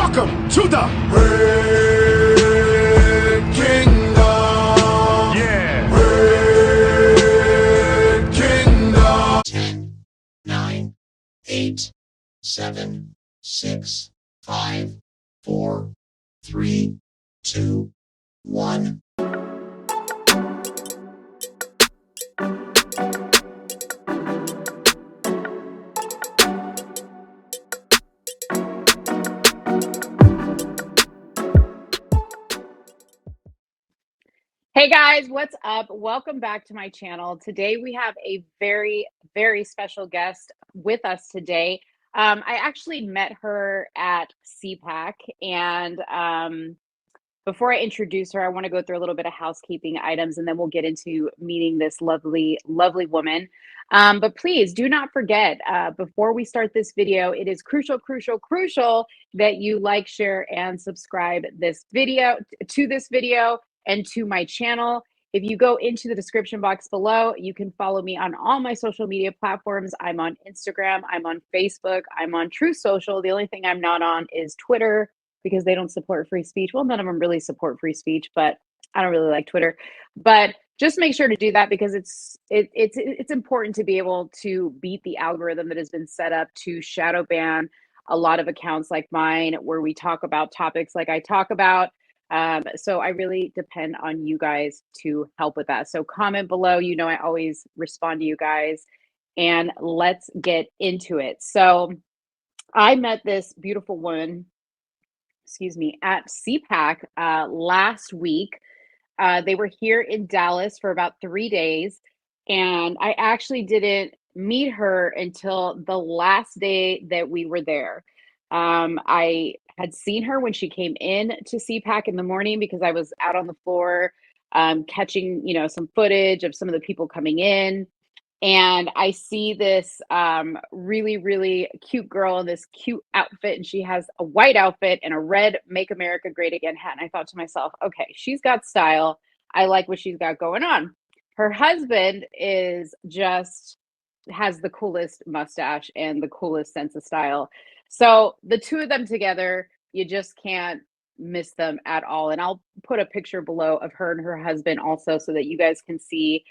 Welcome to the Red Kingdom. Yeah. Red Kingdom. 10, 9, 8, 7, 6, 5, 4, 3, 2, 1. Hey guys, what's up? Welcome back to my channel. Today we have a very, very special guest with us today. I actually met her at CPAC, and before I introduce her, I want to go through a little bit of housekeeping items, and then we'll get into meeting this lovely, lovely woman. But please do not forget, before we start this video, it is crucial, crucial, crucial that you like, share, and subscribe to this video and to my channel. If you go into the description box below, you can follow me on all my social media platforms. I'm on Instagram, I'm on Facebook, I'm on True Social. The only thing I'm not on is Twitter because they don't support free speech. Well, none of them really support free speech, but I don't really like Twitter. But just make sure to do that because it's important to be able to beat the algorithm that has been set up to shadow ban a lot of accounts like mine where we talk about topics like I talk about. So I really depend on you guys to help with that. So comment below, you know, I always respond to you guys, and let's get into it. So I met this beautiful woman, at CPAC last week. They were here in Dallas for about 3 days, and I actually didn't meet her until the last day that we were there. I had seen her when she came in to CPAC in the morning because I was out on the floor catching, some footage of some of the people coming in. And I see this really, really cute girl in this cute outfit, and she has a white outfit and a red Make America Great Again hat. And I thought to myself, okay, she's got style. I like what she's got going on. Her husband has the coolest mustache and the coolest sense of style. So the two of them together, you just can't miss them at all. And I'll put a picture below of her and her husband also so that you guys can see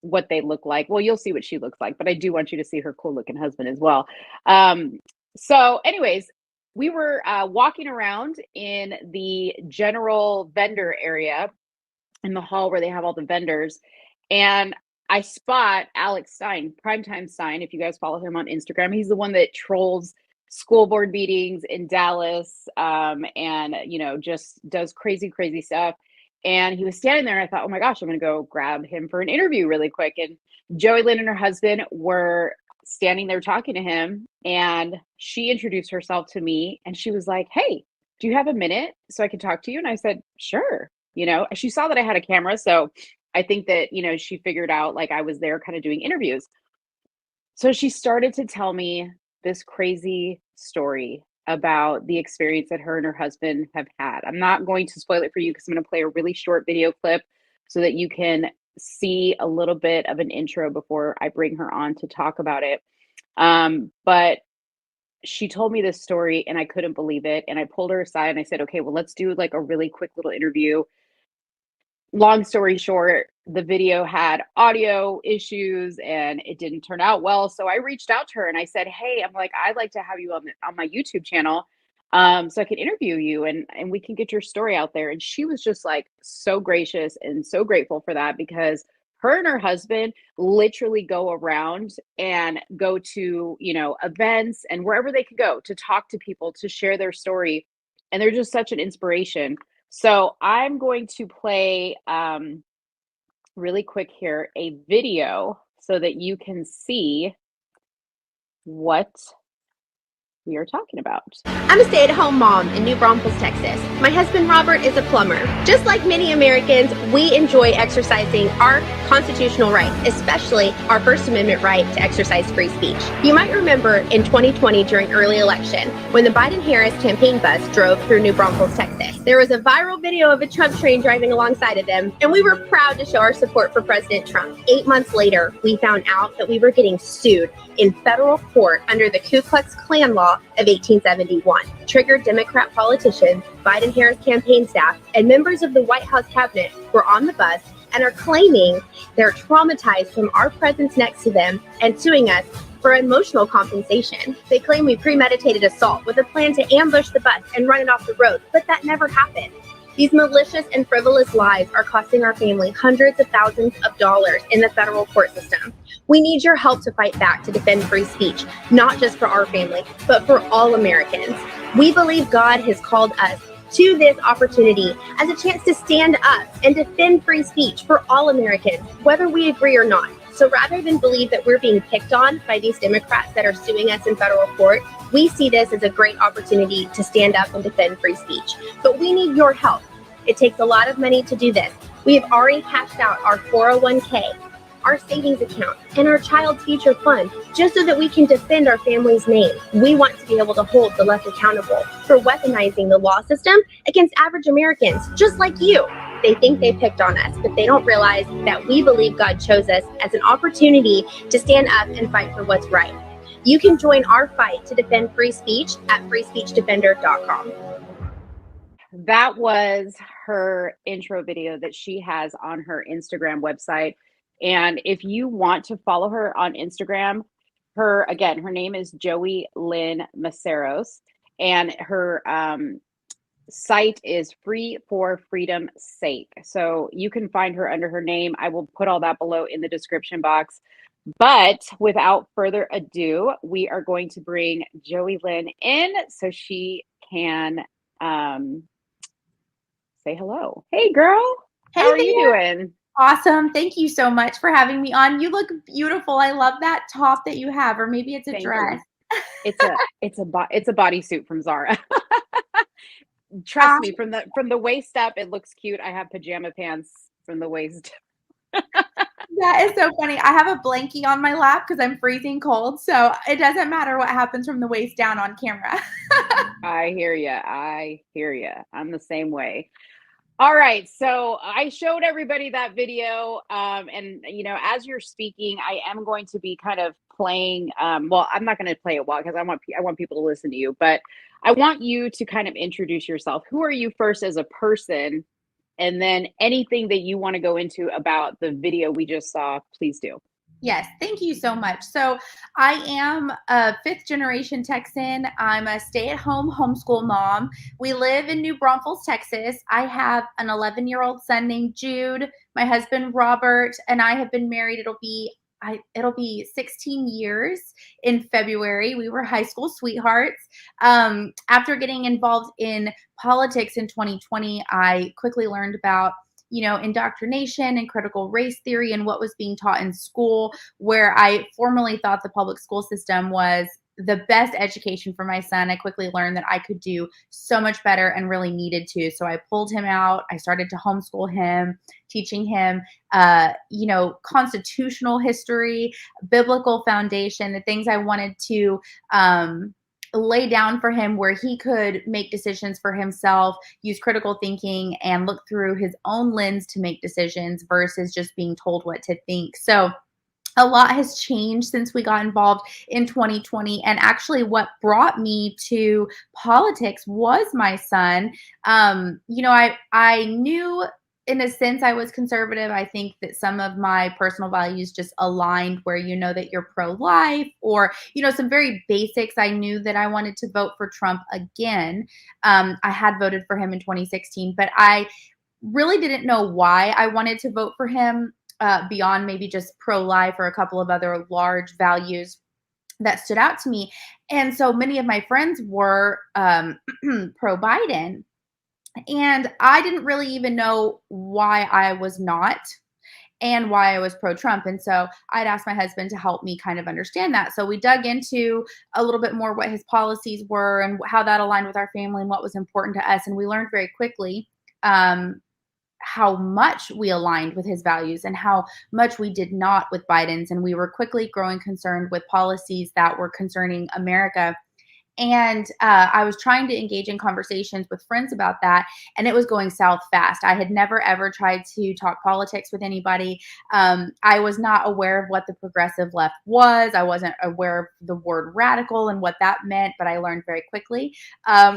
what they look like. Well, you'll see what she looks like, but I do want you to see her cool looking husband as well. So anyways, we were walking around in the general vendor area in the hall where they have all the vendors, and I spot Alex Stein, Primetime Stein. If you guys follow him on Instagram, he's the one that trolls school board meetings in Dallas, and just does crazy, crazy stuff. And he was standing there, and I thought, oh my gosh, I'm going to go grab him for an interview really quick. And Joeylynn and her husband were standing there talking to him, and she introduced herself to me, and she was like, hey, do you have a minute so I can talk to you? And I said, sure. She saw that I had a camera, so I think that, she figured out like I was there kind of doing interviews. So she started to tell me this crazy story about the experience that her and her husband have had. I'm not going to spoil it for you because I'm going to play a really short video clip so that you can see a little bit of an intro before I bring her on to talk about it. But she told me this story and I couldn't believe it. And I pulled her aside and I said, okay, well, let's do like a really quick little interview. Long story short, the video had audio issues and it didn't turn out well. So I reached out to her and I said, hey, I'd like to have you on my YouTube channel so I can interview you and we can get your story out there. And she was just like so gracious and so grateful for that because her and her husband literally go around and go to, events and wherever they could go to talk to people, to share their story. And they're just such an inspiration. So I'm going to play really quick here a video so that you can see what we are talking about. I'm a stay-at-home mom in New Braunfels, Texas. My husband Robert is a plumber. Just like many Americans, we enjoy exercising our constitutional rights, especially our First Amendment right to exercise free speech. You might remember in 2020 during early election when the Biden-Harris campaign bus drove through New Braunfels, Texas. There was a viral video of a Trump train driving alongside of them, and we were proud to show our support for President Trump. 8 months later, we found out that we were getting sued in federal court under the Ku Klux Klan Law of 1871 triggered Democrat politicians, Biden-Harris campaign staff, and members of the White House cabinet were on the bus and are claiming they're traumatized from our presence next to them and suing us for emotional compensation. They claim we premeditated assault with a plan to ambush the bus and run it off the road, but that never happened. These malicious and frivolous lies are costing our family hundreds of thousands of dollars in the federal court system. We need your help to fight back to defend free speech, not just for our family, but for all Americans. We believe God has called us to this opportunity as a chance to stand up and defend free speech for all Americans, whether we agree or not. So rather than believe that we're being picked on by these Democrats that are suing us in federal court, we see this as a great opportunity to stand up and defend free speech. But we need your help. It takes a lot of money to do this. We have already cashed out our 401k, our savings account, and our child's future fund just so that we can defend our family's name. We want to be able to hold the left accountable for weaponizing the law system against average Americans, just like you. They think they picked on us, but they don't realize that we believe God chose us as an opportunity to stand up and fight for what's right. You can join our fight to defend free speech at freespeechdefender.com. That was her intro video that she has on her Instagram website. And if you want to follow her on Instagram, her name is Joeylynn Mesaros, and her site is Free for Freedom's Sake. So you can find her under her name. I will put all that below in the description box. But without further ado, we are going to bring Joeylynn in so she can say hello. Hey, girl. Hey, how are you doing? Awesome. Thank you so much for having me on. You look beautiful. I love that top that you have, or maybe it's a Thank dress. It's a bodysuit from Zara. Trust me, from the waist up, it looks cute. I have pajama pants from the waist. That is so funny. I have a blankie on my lap because I'm freezing cold, so it doesn't matter what happens from the waist down on camera. I hear you. I'm the same way. All right, so I showed everybody that video, and as you're speaking, I am going to be kind of playing. Well, I'm not going to play it well because I want people to listen to you, but I want you to kind of introduce yourself. Who are you first as a person, and then anything that you want to go into about the video we just saw, please do. Yes, thank you so much. So I am a fifth-generation Texan. I'm a stay-at-home homeschool mom. We live in New Braunfels, Texas. I have an 11-year-old son named Jude. My husband, Robert, and I have been married. It'll be 16 years in February. We were high school sweethearts. After getting involved in politics in 2020, I quickly learned about indoctrination and critical race theory and what was being taught in school, where I formerly thought the public school system was the best education for my son. I quickly learned that I could do so much better and really needed to. So I pulled him out. I started to homeschool him, teaching him, constitutional history, biblical foundation, the things I wanted to, lay down for him where he could make decisions for himself, use critical thinking, and look through his own lens to make decisions versus just being told what to think. So a lot has changed since we got involved in 2020. And actually what brought me to politics was my son. I knew in a sense I was conservative. I think that some of my personal values just aligned where that you're pro-life or, some very basics. I knew that I wanted to vote for Trump again. I had voted for him in 2016, but I really didn't know why I wanted to vote for him beyond maybe just pro-life or a couple of other large values that stood out to me. And so many of my friends were pro-Biden. And I didn't really even know why I was not and why I was pro-Trump. And so I'd asked my husband to help me kind of understand that. So we dug into a little bit more what his policies were and how that aligned with our family and what was important to us. And we learned very quickly how much we aligned with his values and how much we did not with Biden's. And we were quickly growing concerned with policies that were concerning America. And I was trying to engage in conversations with friends about that, and it was going south fast. I had never, ever tried to talk politics with anybody. I was not aware of what the progressive left was. I wasn't aware of the word radical and what that meant, but I learned very quickly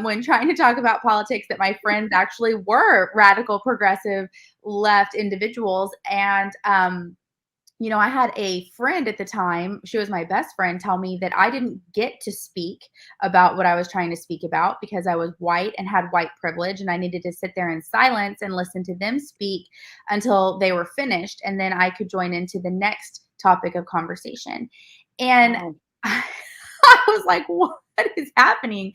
when trying to talk about politics that my friends actually were radical, progressive, left individuals. And I had a friend at the time, she was my best friend, tell me that I didn't get to speak about what I was trying to speak about because I was white and had white privilege, and I needed to sit there in silence and listen to them speak until they were finished, and then I could join into the next topic of conversation. And Wow. I was like, what is happening?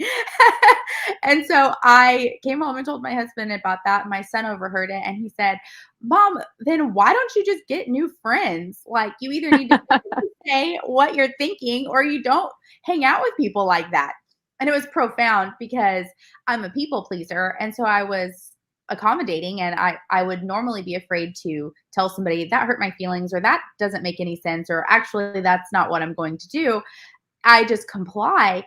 And so I came home and told my husband about that. My son overheard it and he said, Mom, then why don't you just get new friends? Like, you either need to say what you're thinking or you don't hang out with people like that. And it was profound because I'm a people pleaser. And so I was accommodating, and I would normally be afraid to tell somebody that hurt my feelings, or that doesn't make any sense, or actually that's not what I'm going to do. I just comply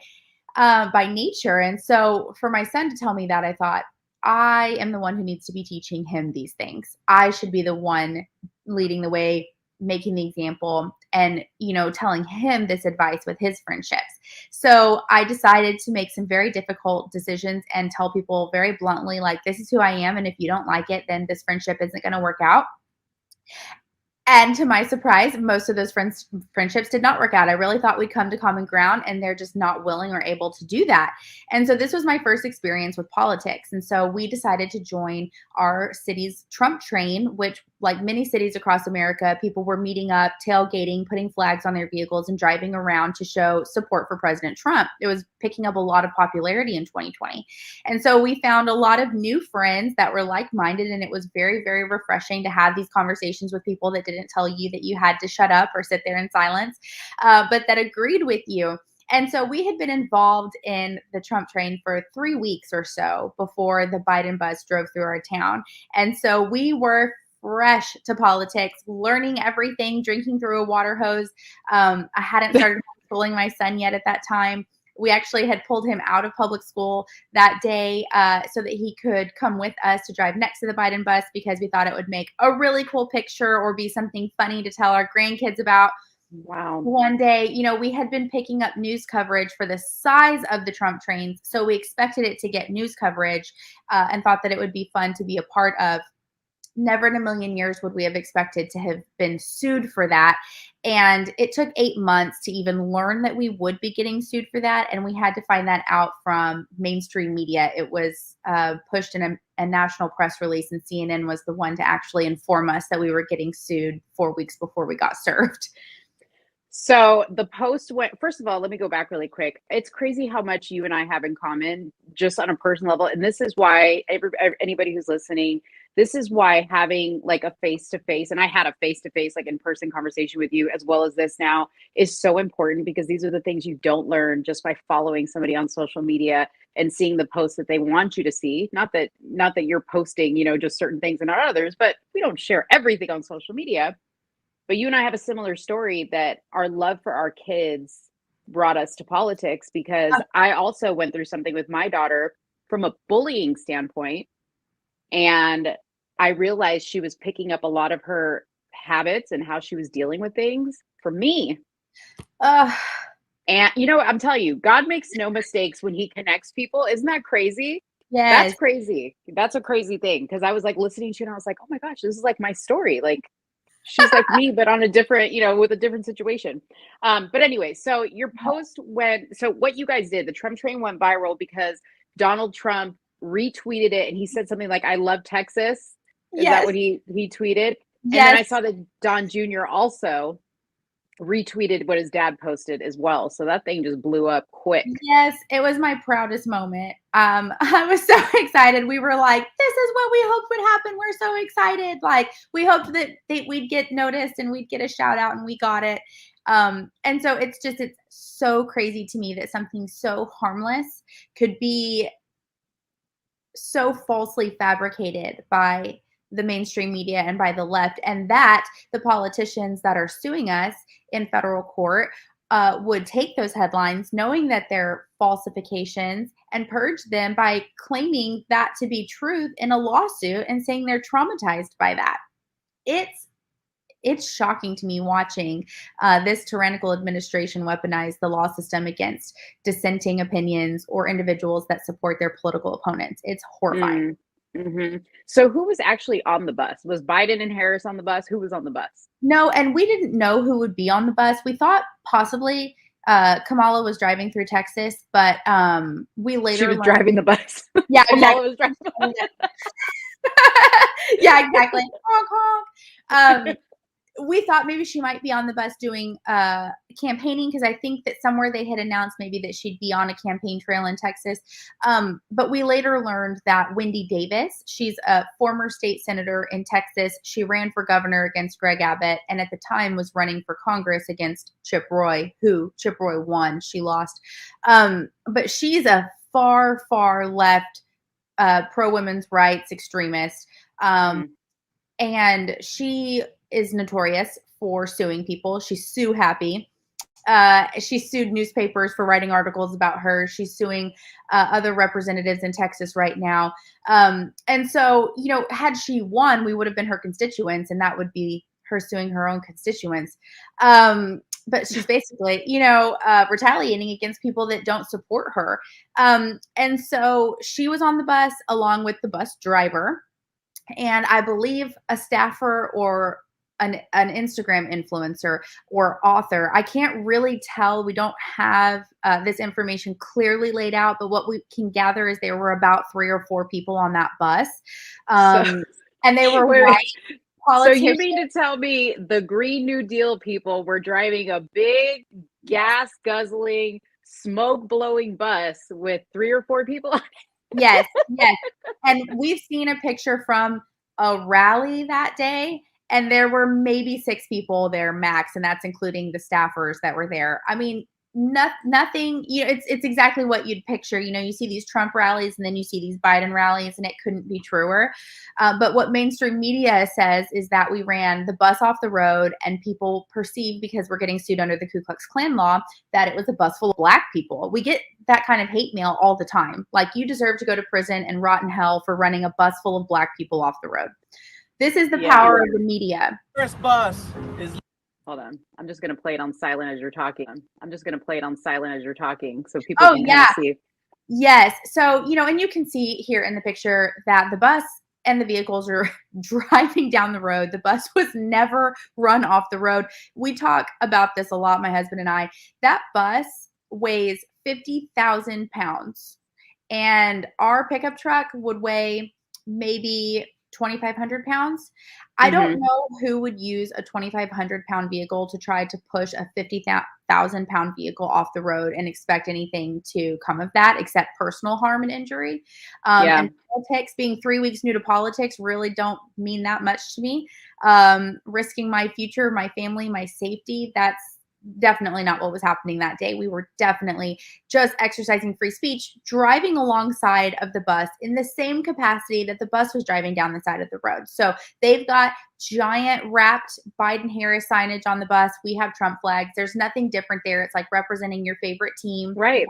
by nature. And so for my son to tell me that, I thought, I am the one who needs to be teaching him these things. I should be the one leading the way, making the example, and, telling him this advice with his friendships. So I decided to make some very difficult decisions and tell people very bluntly, like, this is who I am. And if you don't like it, then this friendship isn't going to work out. And to my surprise, most of those friendships did not work out. I really thought we'd come to common ground, and they're just not willing or able to do that. And so this was my first experience with politics. And so we decided to join our city's Trump train, which, like many cities across America, people were meeting up, tailgating, putting flags on their vehicles, and driving around to show support for President Trump. It was picking up a lot of popularity in 2020. And so we found a lot of new friends that were like-minded, and it was very, very refreshing to have these conversations with people that didn't tell you that you had to shut up or sit there in silence, but that agreed with you. And so we had been involved in the Trump train for 3 weeks or so before the Biden bus drove through our town. And so we were fresh to politics, learning everything, drinking through a water hose. I hadn't started schooling my son yet at that time. We actually had pulled him out of public school that day so that he could come with us to drive next to the Biden bus, because we thought it would make a really cool picture or be something funny to tell our grandkids about. Wow. One day, we had been picking up news coverage for the size of the Trump trains, so we expected it to get news coverage and thought that it would be fun to be a part of. Never in a million years would we have expected to have been sued for that. And it took 8 months to even learn that we would be getting sued for that. And we had to find that out from mainstream media. It was pushed in a national press release, and CNN was the one to actually inform us that we were getting sued 4 weeks before we got served. So the post went, first of all, let me go back really quick. It's crazy how much you and I have in common just on a personal level. And this is why anybody who's listening, this is why having like a face-to-face, and I had a face-to-face, like in-person conversation with you as well as this now, is so important, because these are the things you don't learn just by following somebody on social media and seeing the posts that they want you to see. Not that you're posting, just certain things and not others, but we don't share everything on social media. But you and I have a similar story, that our love for our kids brought us to politics, because I also went through something with my daughter from a bullying standpoint. And I realized she was picking up a lot of her habits and how she was dealing with things from me. And I'm telling you, God makes no mistakes when he connects people. Isn't that crazy? Yes. That's crazy. That's a crazy thing. Because I was like listening to you and I was like, oh my gosh, this is like my story. Like, she's like me, but on a different, with a different situation. But anyway, so your post so what you guys did, the Trump train went viral because Donald Trump retweeted it, and he said something like, I love Texas. Is that what he tweeted? And then I saw that Don Jr. also retweeted what his dad posted as well. So that thing just blew up quick. Yes, it was my proudest moment. I was so excited. We were like, this is what we hoped would happen. We're so excited. Like, we hoped that we'd get noticed and we'd get a shout out, and we got it. And so it's so crazy to me that something so harmless could be so falsely fabricated by the mainstream media and by the left, and that the politicians that are suing us in federal court would take those headlines, knowing that they're falsifications, and purge them by claiming that to be truth in a lawsuit and saying they're traumatized by that. It's shocking to me watching this tyrannical administration weaponize the law system against dissenting opinions or individuals that support their political opponents. It's horrifying. Mm-hmm. So who was actually on the bus? Was Biden and Harris on the bus? Who was on the bus? No, and we didn't know who would be on the bus. We thought possibly Kamala was driving through Texas, but we later she was driving the bus. Yeah, Kamala was driving the bus. Yeah, exactly. Honk, honk. We thought maybe she might be on the bus doing campaigning, because I think that somewhere they had announced maybe that she'd be on a campaign trail in Texas. But we later learned that Wendy Davis, she's a former state senator in Texas. She ran for governor against Greg Abbott, and at the time was running for Congress against Chip Roy, who Chip Roy won. She lost. But she's a far, far left pro-women's rights extremist. And she is notorious for suing people. She's sue happy. She sued newspapers for writing articles about her. She's suing other representatives in Texas right now. And so, had she won, we would have been her constituents, and that would be her suing her own constituents. But she's basically, retaliating against people that don't support her. And so she was on the bus along with the bus driver, and I believe a staffer or an Instagram influencer or author. I can't really tell. We don't have this information clearly laid out, but what we can gather is there were about 3 or 4 people on that bus. And they were white politicians. So you mean to tell me the Green New Deal people were driving a big gas-guzzling, smoke-blowing bus with 3 or 4 people on it? Yes. And we've seen a picture from a rally that day, and there were maybe 6 people there max, and that's including the staffers that were there. I mean, nothing, it's exactly what you'd picture. You see these Trump rallies, and then you see these Biden rallies, and it couldn't be truer. But what mainstream media says is that we ran the bus off the road, and people perceive, because we're getting sued under the Ku Klux Klan law, that it was a bus full of Black people. We get that kind of hate mail all the time. Like, you deserve to go to prison and rot in hell for running a bus full of Black people off the road. This is the power of the media. First bus is. Hold on. I'm just going to play it on silent as you're talking. So people can kind of see. Yes. So, and you can see here in the picture that the bus and the vehicles are driving down the road. The bus was never run off the road. We talk about this a lot, my husband and I. That bus weighs 50,000 pounds, and our pickup truck would weigh maybe 2,500 pounds. I don't know who would use a 2,500 pound vehicle to try to push a 50,000 pound vehicle off the road and expect anything to come of that except personal harm and injury. And politics, being 3 weeks new to politics, really don't mean that much to me. Risking my future, my family, my safety, that's definitely not what was happening that day. We were definitely just exercising free speech, driving alongside of the bus in the same capacity that the bus was driving down the side of the road. So they've got giant wrapped Biden-Harris signage on the bus. We have Trump flags. There's nothing different there. It's like representing your favorite team. Right.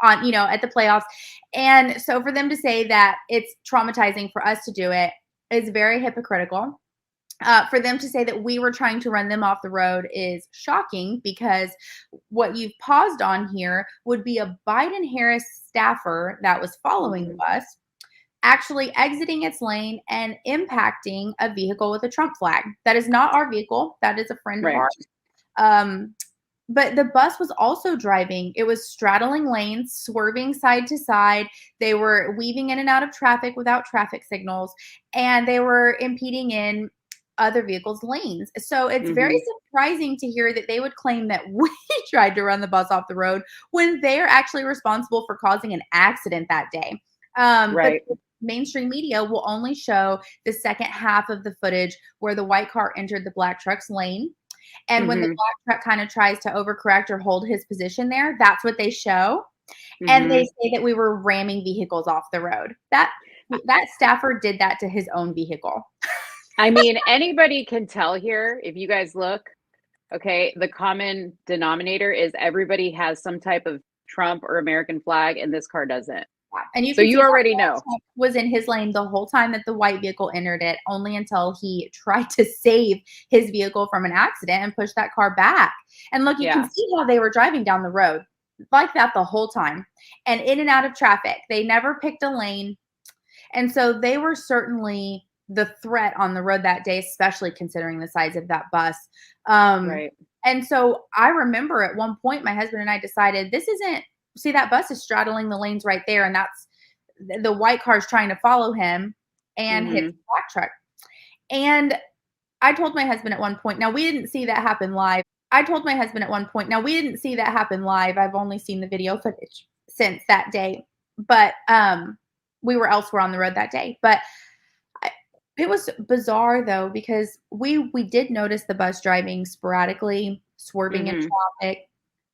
On, at the playoffs. And so for them to say that it's traumatizing for us to do it is very hypocritical. For them to say that we were trying to run them off the road is shocking, because what you've paused on here would be a Biden-Harris staffer that was following the bus actually exiting its lane and impacting a vehicle with a Trump flag. That is not our vehicle. That is a friend of ours. But the bus was also driving. It was straddling lanes, swerving side to side. They were weaving in and out of traffic without traffic signals, and they were impeding in other vehicles' lanes. So it's very surprising to hear that they would claim that we tried to run the bus off the road when they're actually responsible for causing an accident that day. But mainstream media will only show the second half of the footage where the white car entered the black truck's lane. And when the black truck kind of tries to overcorrect or hold his position there, that's what they show. And they say that we were ramming vehicles off the road. That staffer did that to his own vehicle. I mean, anybody can tell here, if you guys look, Okay. The common denominator is everybody has some type of Trump or American flag, and this car doesn't. And you So can see you already that know. was in his lane the whole time that the white vehicle entered it, only until he tried to save his vehicle from an accident and push that car back. And look, you Yeah. can see how they were driving down the road like that the whole time and in and out of traffic. They never picked a lane. And so they were certainly the threat on the road that day, especially considering the size of that bus. Right. And so I remember at one point, my husband and I decided this isn't, see, that bus is straddling the lanes right there. And that's the white car's trying to follow him and hits the black truck. And I told my husband at one point, now we didn't see that happen live. I've only seen the video footage since that day, but we were elsewhere on the road that day. But it was bizarre though, because we did notice the bus driving sporadically, swerving in traffic.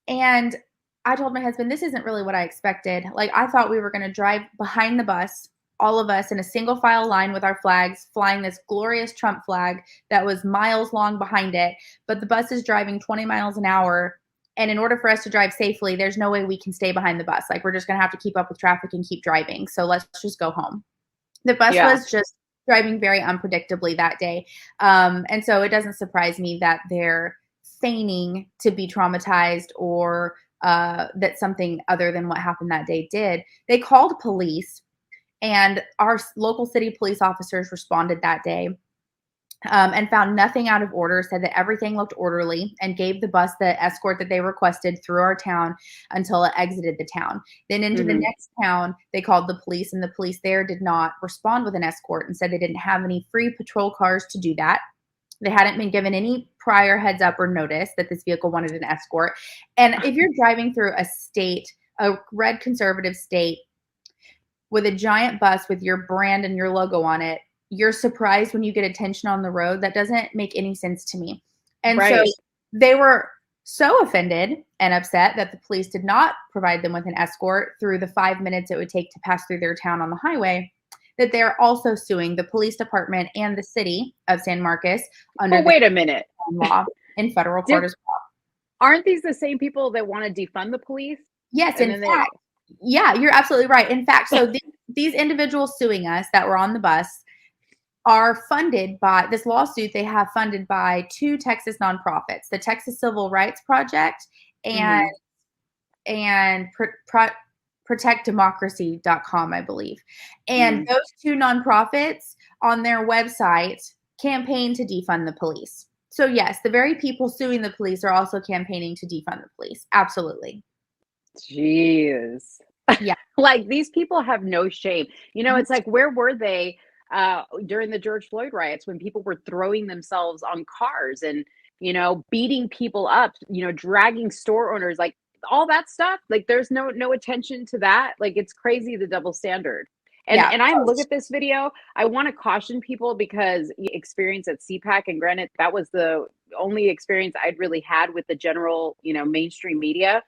And I told my husband, this isn't really what I expected. Like, I thought we were going to drive behind the bus, all of us in a single file line with our flags, flying this glorious Trump flag that was miles long behind it. But the bus is driving 20 miles an hour. And in order for us to drive safely, there's no way we can stay behind the bus. Like, we're just going to have to keep up with traffic and keep driving. So let's just go home. The bus was just driving very unpredictably that day. And so it doesn't surprise me that they're feigning to be traumatized or that something other than what happened that day did. They called police, and our local city police officers responded that day and found nothing out of order, said that everything looked orderly, and gave the bus the escort that they requested through our town until it exited the town. Then into the next town, they called the police, and the police there did not respond with an escort and said they didn't have any free patrol cars to do that. They hadn't been given any prior heads up or notice that this vehicle wanted an escort. And if you're driving through a state, a red conservative state, with a giant bus with your brand and your logo on it, you're surprised when you get attention on the road. That doesn't make any sense to me. And so they were so offended and upset that the police did not provide them with an escort through the 5 minutes it would take to pass through their town on the highway, that they're also suing the police department and the city of San Marcos under wait a minute. law in federal court as well. Aren't these the same people that want to defund the police? Yes, in fact. Yeah, you're absolutely right. In fact, so these individuals suing us that were on the bus are funded by this lawsuit. They have funded by two Texas nonprofits, the Texas Civil Rights Project and protectdemocracy.com, I believe. And those two nonprofits on their website campaign to defund the police. So yes, the very people suing the police are also campaigning to defund the police. Absolutely. Jeez. Yeah. Like, these people have no shame. You know, it's like, where were they during the George Floyd riots when people were throwing themselves on cars and, you know, beating people up, you know, dragging store owners, like all that stuff? Like, there's no attention to that. Like, it's crazy, the double standard. And I look at this video, I want to caution people, because experience at CPAC, and granted, that was the only experience I'd really had with the general, you know, mainstream media.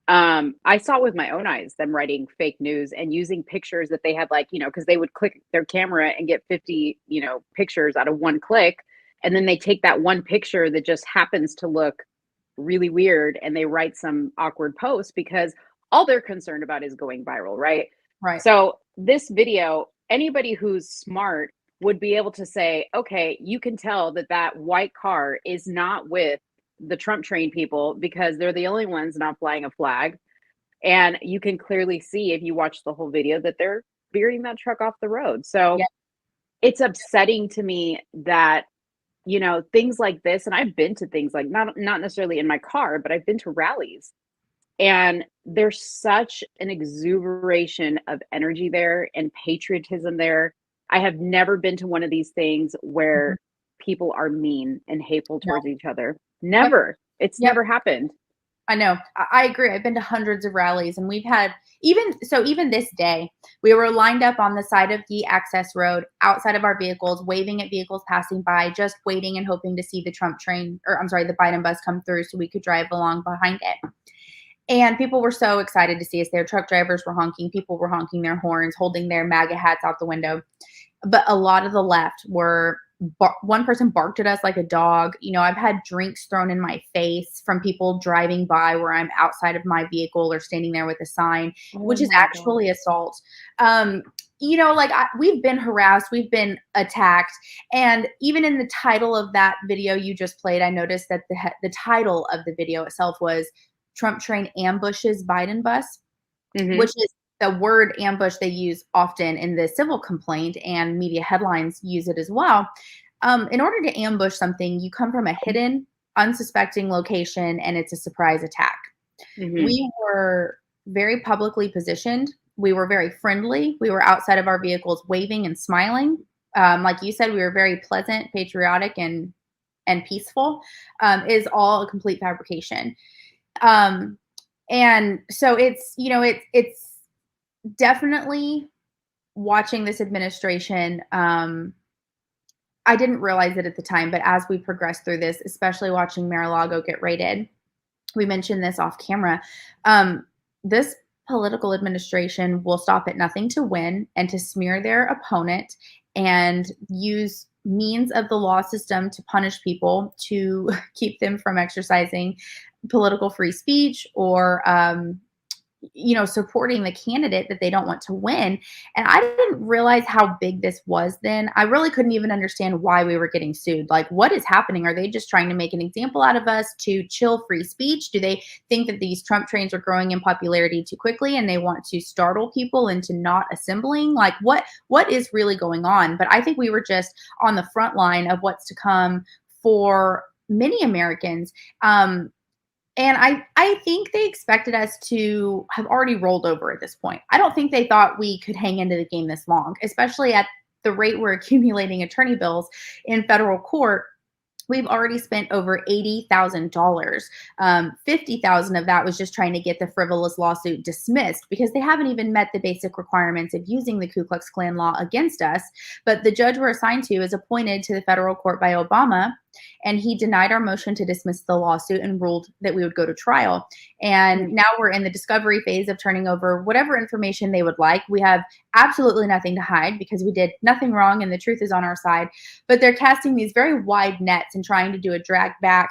I saw with my own eyes them writing fake news and using pictures that they had, like, you know, because they would click their camera and get 50, you know, pictures out of one click. And then they take that one picture that just happens to look really weird, and they write some awkward post because all they're concerned about is going viral, right? Right. So this video, anybody who's smart would be able to say, okay, you can tell that that white car is not with the Trump train people, because they're the only ones not flying a flag. And you can clearly see, if you watch the whole video, that they're veering that truck off the road. So it's upsetting to me that, you know, things like this, and I've been to things like, not necessarily in my car, but I've been to rallies, and there's such an exuberation of energy there and patriotism there. I have never been to one of these things where people are mean and hateful towards each other. Never. It's never happened. I know. I agree. I've been to hundreds of rallies, and we've had even this day, we were lined up on the side of the access road outside of our vehicles, waving at vehicles passing by, just waiting and hoping to see the Trump train, or I'm sorry, the Biden bus come through so we could drive along behind it. And people were so excited to see us there. Truck drivers were honking. People were honking their horns, holding their MAGA hats out the window. But a lot of the left were one person barked at us like a dog. You know, I've had drinks thrown in my face from people driving by where I'm outside of my vehicle or standing there with a sign, Oh which is my God. actually assault. You know, like we've been harassed, we've been attacked. And even in the title of that video you just played, I noticed that the title of the video itself was Trump Train Ambushes Biden Bus, which is the word ambush they use often in the civil complaint, and media headlines use it as well. In order to ambush something, you come from a hidden, unsuspecting location, and it's a surprise attack. We were very publicly positioned. We were very friendly. We were outside of our vehicles waving and smiling. Like you said, we were very pleasant, patriotic, and peaceful. Is all a complete fabrication. And so it's, you know, it's definitely watching this administration. I didn't realize it at the time, but as we progressed through this, especially watching Mar-a-Lago get raided, we mentioned this off camera. This political administration will stop at nothing to win and to smear their opponent and use means of the law system to punish people to keep them from exercising political free speech or you know, supporting the candidate that they don't want to win. And I didn't realize how big this was then. I really couldn't even understand why we were getting sued. Like, what is happening? Are they just trying to make an example out of us to chill free speech? Do they think that these Trump trains are growing in popularity too quickly and they want to startle people into not assembling? Like, what is really going on? But I think we were just on the front line of what's to come for many Americans. And I think they expected us to have already rolled over at this point. I don't think they thought we could hang into the game this long, especially at the rate we're accumulating attorney bills in federal court. We've already spent over $80,000. 50,000 of that was just trying to get the frivolous lawsuit dismissed because they haven't even met the basic requirements of using the Ku Klux Klan law against us. But the judge we're assigned to is appointed to the federal court by Obama, and he denied our motion to dismiss the lawsuit and ruled that we would go to trial. And now we're in the discovery phase of turning over whatever information they would like. We have absolutely nothing to hide because we did nothing wrong and the truth is on our side. But they're casting these very wide nets and trying to do a drag back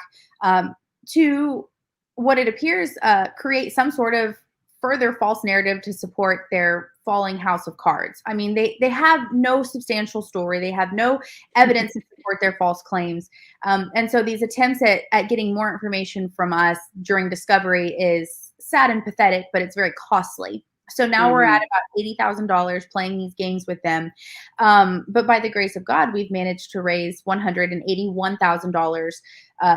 to what it appears create some sort of further false narrative to support their falling house of cards. I mean, they have no substantial story. They have no evidence to support their false claims. And so these attempts at getting more information from us during discovery is sad and pathetic, but it's very costly. So now we're at about $80,000 playing these games with them. But by the grace of God, we've managed to raise $181,000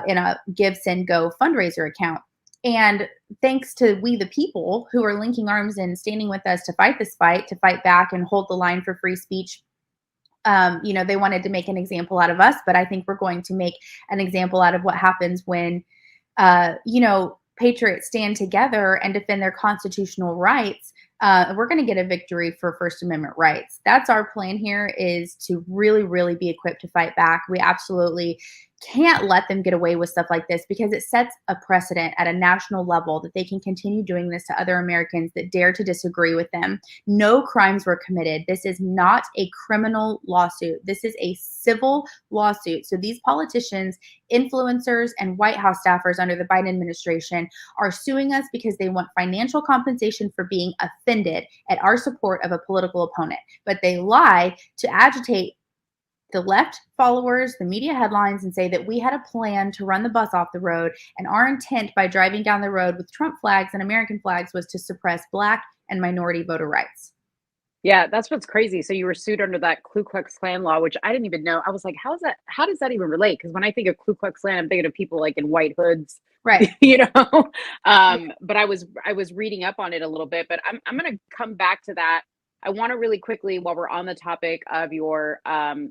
in a Give, Send, Go fundraiser account. And thanks to we the people who are linking arms and standing with us to fight this fight, to fight back and hold the line for free speech. You know, they wanted to make an example out of us, but I think we're going to make an example out of what happens when, you know, patriots stand together and defend their constitutional rights. We're going to get a victory for First Amendment rights. That's our plan here, is to really, really be equipped to fight back. We absolutely can't let them get away with stuff like this because it sets a precedent at a national level that they can continue doing this to other Americans that dare to disagree with them. No crimes were committed. This is not a criminal lawsuit. This is a civil lawsuit. So these politicians, influencers, and White House staffers under the Biden administration are suing us because they want financial compensation for being offended at our support of a political opponent. But they lie to agitate the left followers, the media headlines, and say that we had a plan to run the bus off the road. And our intent by driving down the road with Trump flags and American flags was to suppress Black and minority voter rights. Yeah, that's what's crazy. So you were sued under that Ku Klux Klan law, which I didn't even know. I was like, how does that even relate? Because when I think of Ku Klux Klan, I'm thinking of people like in white hoods, right? You know. But I was reading up on it a little bit. But I'm going to come back to that. I want to really quickly, while we're on the topic of your,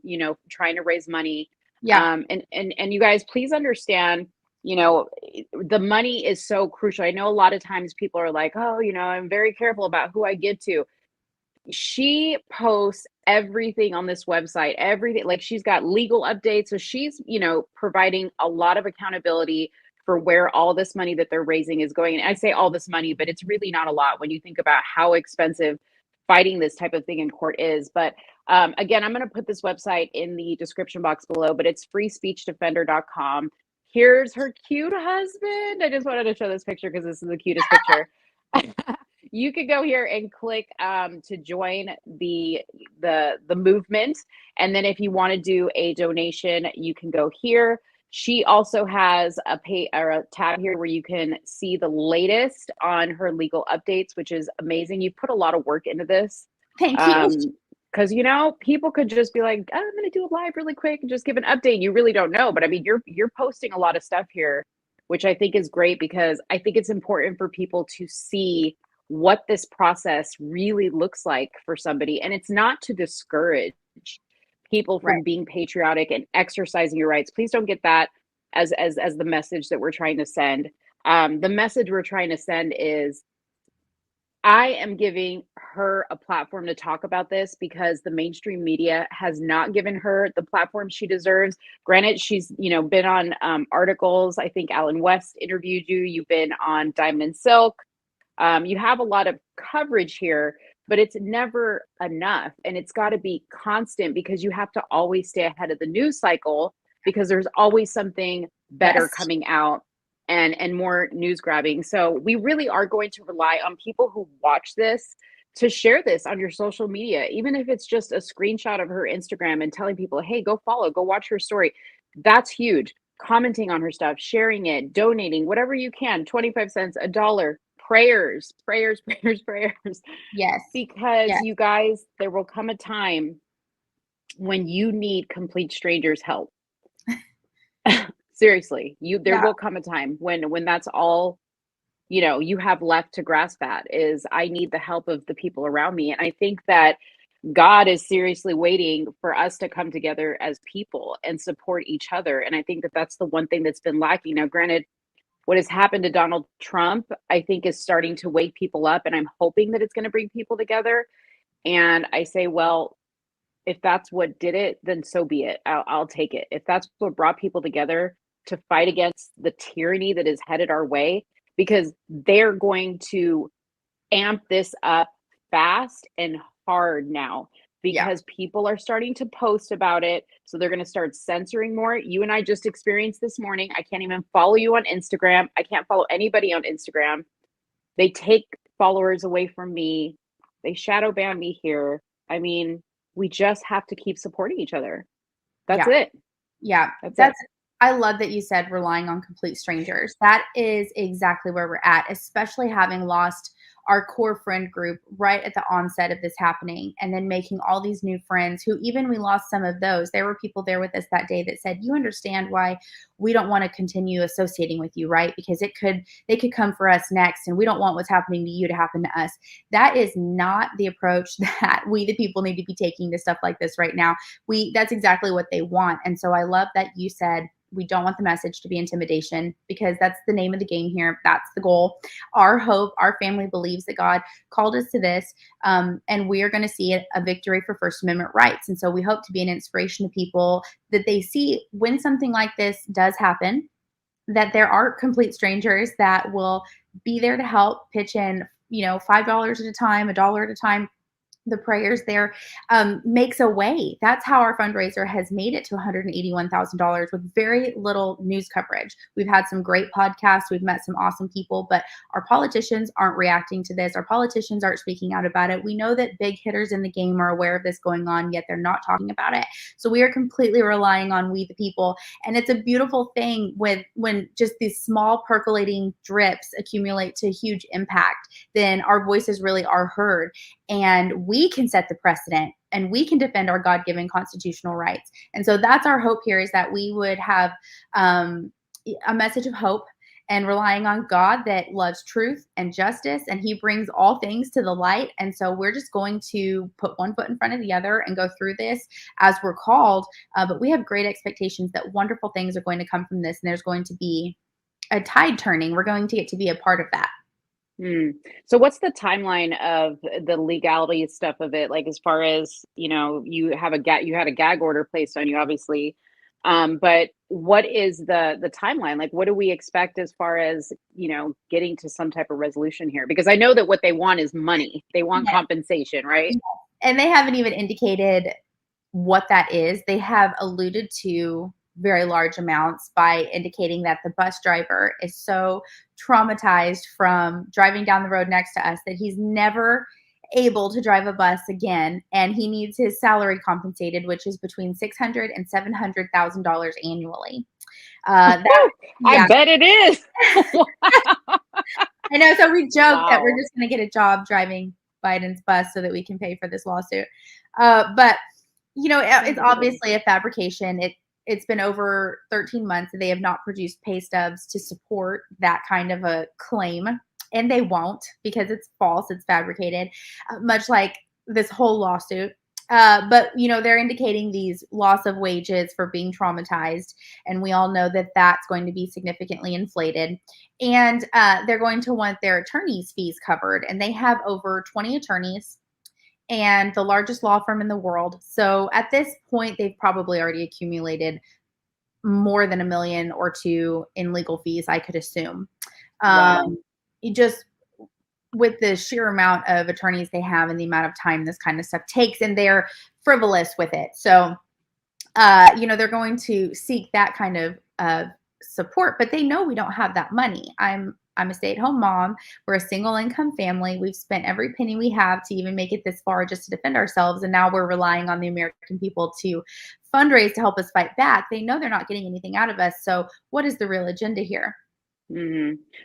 you know, trying to raise money. Yeah. And you guys, please understand, you know, the money is so crucial. I know a lot of times people are like, oh, you know, I'm very careful about who I give to. She posts everything on this website, everything. Like, she's got legal updates. So she's, you know, providing a lot of accountability for where all this money that they're raising is going. And I say all this money, but it's really not a lot when you think about how expensive fighting this type of thing in court is. But again, I'm going to put this website in the description box below, but it's freespeechdefender.com. Here's her cute husband. I just wanted to show this picture because this is the cutest picture. You could go here and click to join the movement, and then if you want to do a donation, you can go here. She also has a tab here where you can see the latest on her legal updates, which is amazing. You put a lot of work into this. Thank you. Because people could just be like, oh, I'm going to do a live really quick and just give an update. You really don't know, but I mean, you're posting a lot of stuff here, which I think is great, because I think it's important for people to see what this process really looks like for somebody. And it's not to discourage people from being patriotic and exercising your rights. Please don't get that as the message that we're trying to send. The message we're trying to send is, I am giving her a platform to talk about this because the mainstream media has not given her the platform she deserves. Granted, she's been on articles. I think Alan West interviewed you. You've been on Diamond and Silk. You have a lot of coverage here, but it's never enough. And it's got to be constant, because you have to always stay ahead of the news cycle, because there's always something better coming out and more news grabbing. So we really are going to rely on people who watch this to share this on your social media, even if it's just a screenshot of her Instagram and telling people, hey, go follow, go watch her story. That's huge. Commenting on her stuff, sharing it, donating, whatever you can, 25 cents, $1. Prayers. Yes. Because you guys, there will come a time when you need complete strangers' help. Seriously, there will come a time when that's all you have left to grasp at, is I need the help of the people around me. And I think that God is seriously waiting for us to come together as people and support each other. And I think that that's the one thing that's been lacking. Now, granted, what has happened to Donald Trump, I think, is starting to wake people up, and I'm hoping that it's going to bring people together. And I say, well, if that's what did it, then so be it. I'll take it. If that's what brought people together to fight against the tyranny that is headed our way, because they're going to amp this up fast and hard now, because people are starting to post about it. So they're going to start censoring more. You and I just experienced this morning. I can't even follow you on Instagram. I can't follow anybody on Instagram. They take followers away from me. They shadow ban me here. I mean, we just have to keep supporting each other. That's it. Yeah. That's it. I love that you said relying on complete strangers. That is exactly where we're at, especially having lost our core friend group right at the onset of this happening, and then making all these new friends who, even we lost some of those. There were people there with us that day that said, you understand why we don't want to continue associating with you, right? Because they could come for us next, and we don't want what's happening to you to happen to us. That is not the approach that we, the people, need to be taking to stuff like this right now. That's exactly what they want. And so I love that you said, we don't want the message to be intimidation, because that's the name of the game here. That's the goal. Our hope, our family believes that God called us to this, and we are going to see a victory for First Amendment rights. And so we hope to be an inspiration to people, that they see when something like this does happen, that there are complete strangers that will be there to help, pitch in, $5 at a time, $1 at a time. The prayers there makes a way. That's how our fundraiser has made it to $181,000 with very little news coverage. We've had some great podcasts. We've met some awesome people, but our politicians aren't reacting to this. Our politicians aren't speaking out about it. We know that big hitters in the game are aware of this going on, yet they're not talking about it. So we are completely relying on we, the people. And it's a beautiful thing when just these small percolating drips accumulate to huge impact, then our voices really are heard. And we can set the precedent, and we can defend our God-given constitutional rights. And so that's our hope here, is that we would have a message of hope, and relying on God that loves truth and justice, and he brings all things to the light. And so we're just going to put one foot in front of the other and go through this as we're called. But we have great expectations that wonderful things are going to come from this, and there's going to be a tide turning. We're going to get to be a part of that. So what's the timeline of the legality stuff of it? Like, as far as, you had a gag order placed on you, obviously. But what is the timeline? Like, what do we expect as far as, getting to some type of resolution here? Because I know that what they want is money. They want Yes. compensation, right? Yes. And they haven't even indicated what that is. They have alluded to very large amounts by indicating that the bus driver is so traumatized from driving down the road next to us that he's never able to drive a bus again, and he needs his salary compensated, which is between $600,000 and $700,000 annually. That I yeah, bet it is. I know. So we joke that we're Wow. just going to get a job driving Biden's bus so that we can pay for this lawsuit. But it's obviously a fabrication. It's been over 13 months and they have not produced pay stubs to support that kind of a claim, and they won't because it's false, it's fabricated, much like this whole lawsuit. But they're indicating these loss of wages for being traumatized, and we all know that that's going to be significantly inflated. And they're going to want their attorneys' fees covered, and they have over 20 attorneys and the largest law firm in the world. So at this point, they've probably already accumulated more than $1 million or $2 million in legal fees, I could assume. Wow. Just with the sheer amount of attorneys they have and the amount of time this kind of stuff takes, and they're frivolous with it. So, they're going to seek that kind of support, but they know we don't have that money. I'm a stay-at-home mom. We're a single income family. We've spent every penny we have to even make it this far just to defend ourselves. And now we're relying on the American people to fundraise to help us fight back. They know they're not getting anything out of us. So what is the real agenda here?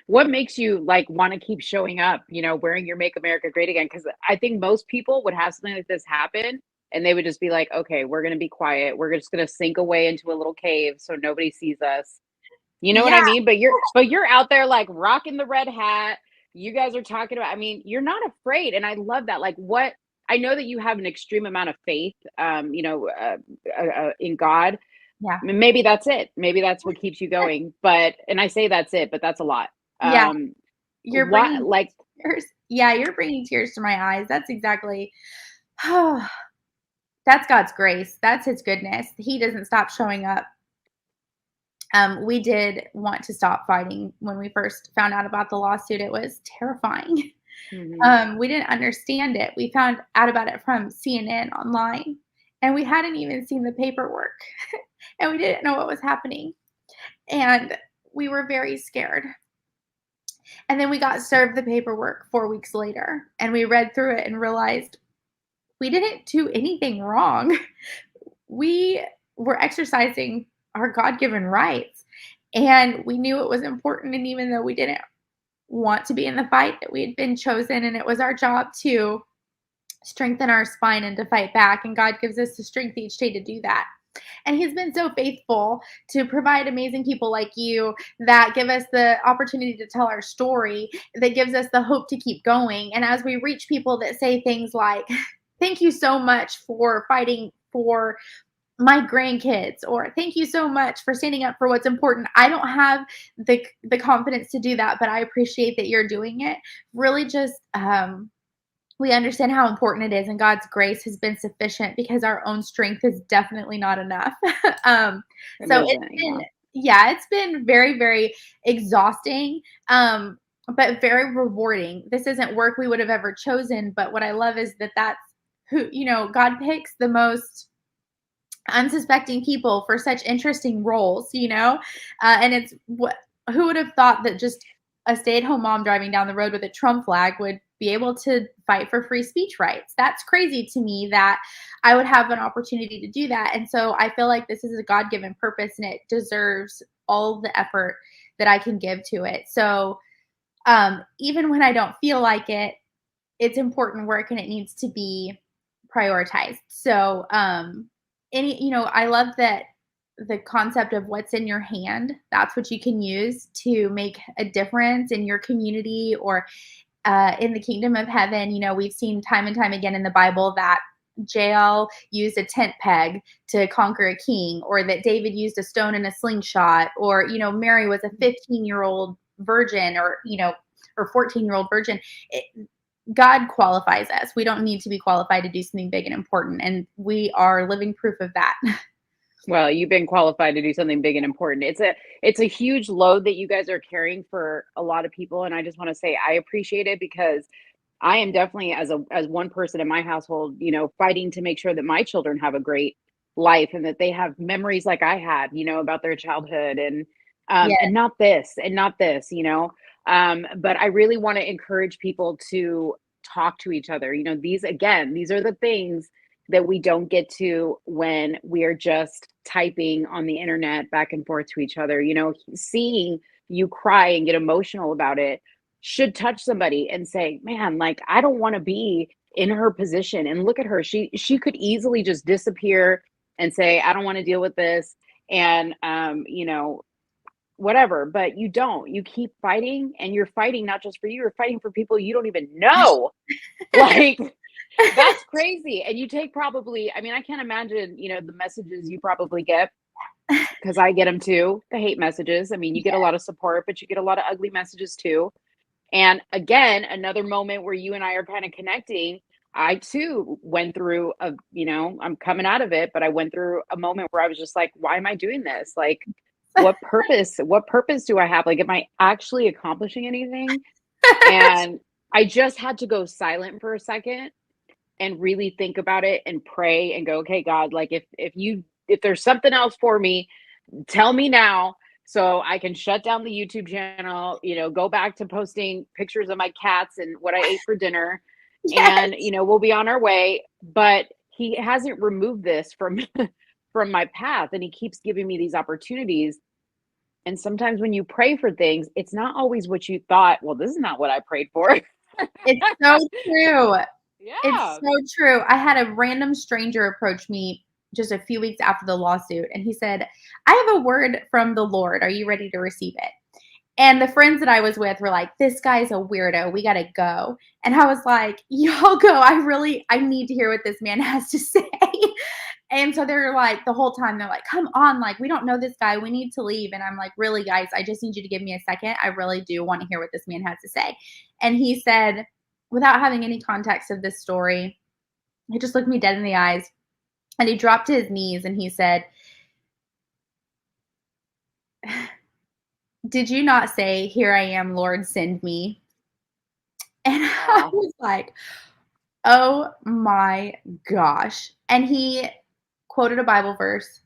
What makes you want to keep showing up, wearing your Make America Great Again? Because I think most people would have something like this happen and they would just be like, okay, we're going to be quiet. We're just going to sink away into a little cave so nobody sees us. You know what Yeah. I mean? But you're out there rocking the red hat. You guys are talking about, I mean, you're not afraid. And I love that. I know that you have an extreme amount of faith, in God. Yeah. Maybe that's it. Maybe that's what keeps you going. And I say that's it, but that's a lot. Yeah. You're What, bringing tears. Yeah, you're bringing tears to my eyes. That's exactly. That's God's grace. That's his goodness. He doesn't stop showing up. We did want to stop fighting when we first found out about the lawsuit. It was terrifying. We didn't understand it. We found out about it from CNN online, and we hadn't even seen the paperwork, and we didn't know what was happening. And we were very scared. And then we got served the paperwork 4 weeks later, and we read through it and realized we didn't do anything wrong. We were exercising our God-given rights, and we knew it was important. And even though we didn't want to be in the fight, that we had been chosen, and it was our job to strengthen our spine and to fight back. And God gives us the strength each day to do that. And he's been so faithful to provide amazing people like you that give us the opportunity to tell our story, that gives us the hope to keep going. And as we reach people that say things like, thank you so much for fighting for my grandkids, or thank you so much for standing up for what's important. I don't have the confidence to do that, but I appreciate that you're doing it. Really just we understand how important it is, and God's grace has been sufficient because our own strength is definitely not enough. So it's been very, very exhausting, but very rewarding. This isn't work we would have ever chosen, but what I love is that that's who, God picks the most unsuspecting people for such interesting roles, and it's who would have thought that just a stay-at-home mom driving down the road with a Trump flag would be able to fight for free speech rights. That's crazy to me that I would have an opportunity to do that. And so I feel like this is a God-given purpose, and it deserves all the effort that I can give to it. So even when I don't feel like it, it's important work and it needs to be prioritized. So I love that the concept of what's in your hand, that's what you can use to make a difference in your community or in the kingdom of heaven. We've seen time and time again in the Bible that Jael used a tent peg to conquer a king, or that David used a stone and a slingshot, or, Mary was a 15-year-old virgin, or 14-year-old virgin. God qualifies us. We don't need to be qualified to do something big and important, and we are living proof of that. Well, you've been qualified to do something big and important. It's a huge load that you guys are carrying for a lot of people, and I just want to say I appreciate it because I am definitely as one person in my household, fighting to make sure that my children have a great life and that they have memories like I had, about their childhood Yes, and not this and not this. But I really want to encourage people to talk to each other. These are the things that we don't get to when we are just typing on the internet back and forth to each other. Seeing you cry and get emotional about it should touch somebody and say, man, like I don't want to be in her position. And look at her. She could easily just disappear and say, I don't want to deal with this. And whatever, but you don't. You keep fighting, and you're fighting not just for you, you're fighting for people you don't even know. Like that's crazy. And you take probably, I mean, I can't imagine, the messages you probably get because I get them too, the hate messages. I mean, you get a lot of support, but you get a lot of ugly messages too. And again, another moment where you and I are kind of connecting. I too went through I'm coming out of it, but I went through a moment where I was just like, why am I doing this? Like, what purpose do I have? Like, am I actually accomplishing anything? And I just had to go silent for a second and really think about it and pray and go, okay, God, like if there's something else for me, tell me now so I can shut down the YouTube channel, go back to posting pictures of my cats and what I ate for dinner. yes, And, we'll be on our way. But he hasn't removed this from from my path. And he keeps giving me these opportunities. And sometimes when you pray for things, it's not always what you thought. Well, this is not what I prayed for. it's so true. It's Yeah. so true. I had a random stranger approach me just a few weeks after the lawsuit, and he said, I have a word from the Lord. Are you ready to receive it? And the friends that I was with were like, this guy's a weirdo. We got to go. And I was like, y'all go. I need to hear what this man has to say. And so they're like, the whole time, they're like, come on. Like, we don't know this guy. We need to leave. And I'm like, really, guys, I just need you to give me a second. I really do want to hear what this man has to say. And he said, without having any context of this story, he just looked me dead in the eyes and he dropped to his knees and he said, did you not say, here I am, Lord, send me? And I Wow. was like, oh my gosh. And he quoted a Bible verse.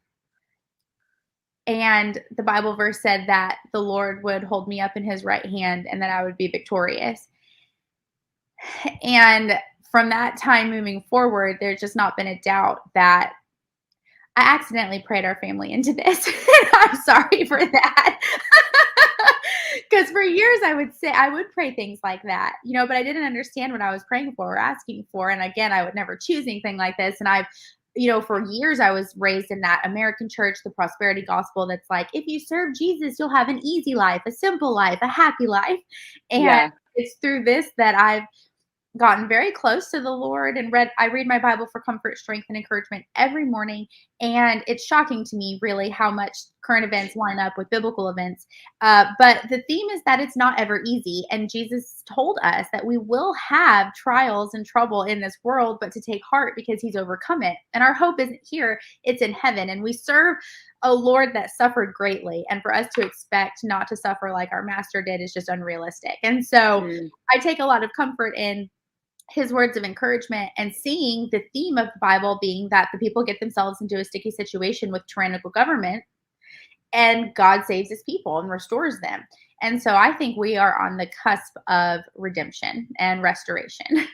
And the Bible verse said that the Lord would hold me up in his right hand and that I would be victorious. And from that time moving forward, there's just not been a doubt that I accidentally prayed our family into this. I'm sorry for that. Because for years I would pray things like that, but I didn't understand what I was praying for or asking for. And again, I would never choose anything like this. And for years I was raised in that American church, the prosperity gospel that's like, if you serve Jesus, you'll have an easy life, a simple life, a happy life. And Yeah. it's through this that I've gotten very close to the Lord and I read my Bible for comfort, strength, and encouragement every morning. And it's shocking to me really how much current events line up with biblical events. But the theme is that it's not ever easy. And Jesus told us that we will have trials and trouble in this world, but to take heart because he's overcome it. And our hope isn't here, it's in heaven. And we serve a Lord that suffered greatly. And for us to expect not to suffer like our master did is just unrealistic. And so Mm. I take a lot of comfort in his words of encouragement and seeing the theme of the Bible being that the people get themselves into a sticky situation with tyrannical government and God saves his people and restores them. And so I think we are on the cusp of redemption and restoration.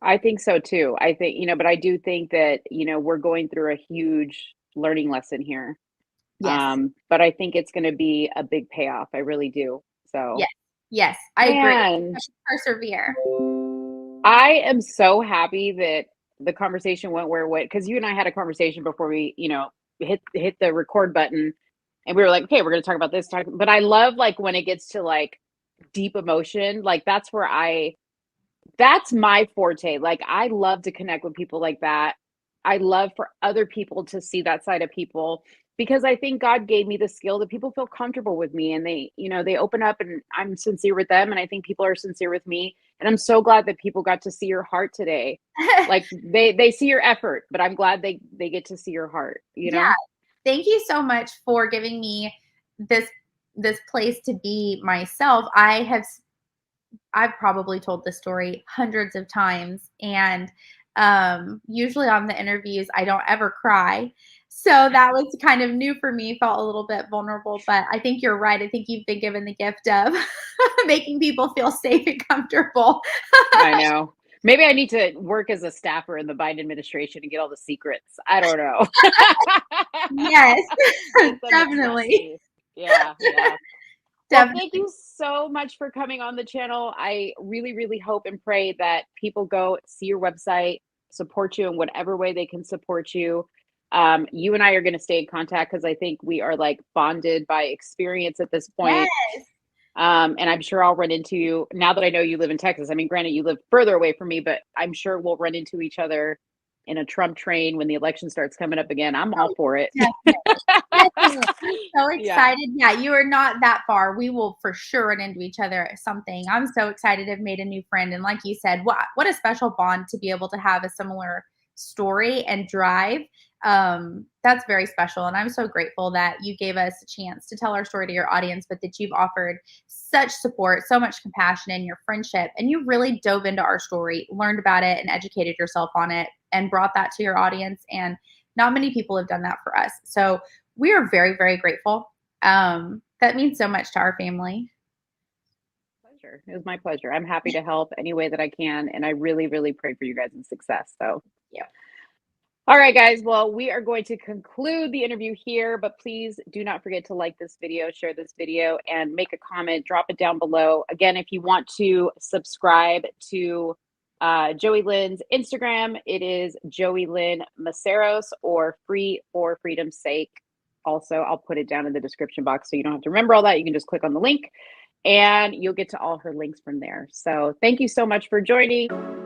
I think so too. I think, but I do think that, we're going through a huge learning lesson here. Yes. But I think it's going to be a big payoff. I really do. So, Yes. Yes. I agree. man, Persevere. I am so happy that the conversation went where it went because you and I had a conversation before we, hit the record button, and we were like, okay, we're going to talk about this. But I love like when it gets to like deep emotion, like that's my forte. Like I love to connect with people like that. I love for other people to see that side of people because I think God gave me the skill that people feel comfortable with me and they open up and I'm sincere with them and I think people are sincere with me. And I'm so glad that people got to see your heart today. Like they see your effort, but I'm glad they get to see your heart, Yeah. Thank you so much for giving me this place to be myself. I've probably told this story hundreds of times, and usually on the interviews I don't ever cry. So that was kind of new for me, felt a little bit vulnerable, but I think you're right. I think you've been given the gift of making people feel safe and comfortable. I know. Maybe I need to work as a staffer in the Biden administration and get all the secrets. I don't know. Yes, Get them to trust definitely. me. Yeah, yeah. Well, thank Definitely. you so much for coming on the channel. I really, really hope and pray that people go see your website, support you in whatever way they can support you. You and I are going to stay in contact because I think we are like bonded by experience at this point. Yes. And I'm sure I'll run into you now that I know you live in Texas. I mean, granted, you live further away from me, but I'm sure we'll run into each other in a Trump train when the election starts coming up again. I'm all for it. Definitely. Definitely. I'm so Yeah. excited. Yeah, you are not that far. We will for sure run into each other at something. I'm so excited to have made a new friend. And like you said, what a special bond to be able to have a similar story and drive. That's very special. And I'm so grateful that you gave us a chance to tell our story to your audience, but that you've offered such support, so much compassion in your friendship. And you really dove into our story, learned about it, and educated yourself on it, and brought that to your audience. And not many people have done that for us. So we are very, very grateful. That means so much to our family. Pleasure. It was my pleasure. I'm happy to help any way that I can. And I really, really pray for you guys' success. So, Yeah. All right, guys. Well, we are going to conclude the interview here, but please do not forget to like this video, share this video, and make a comment. Drop it down below. Again, if you want to subscribe to Joeylynn's Instagram, it is Joeylynn Mesaros, or Free for Freedom's Sake. Also, I'll put it down in the description box so you don't have to remember all that. You can just click on the link and you'll get to all her links from there. So thank you so much for joining.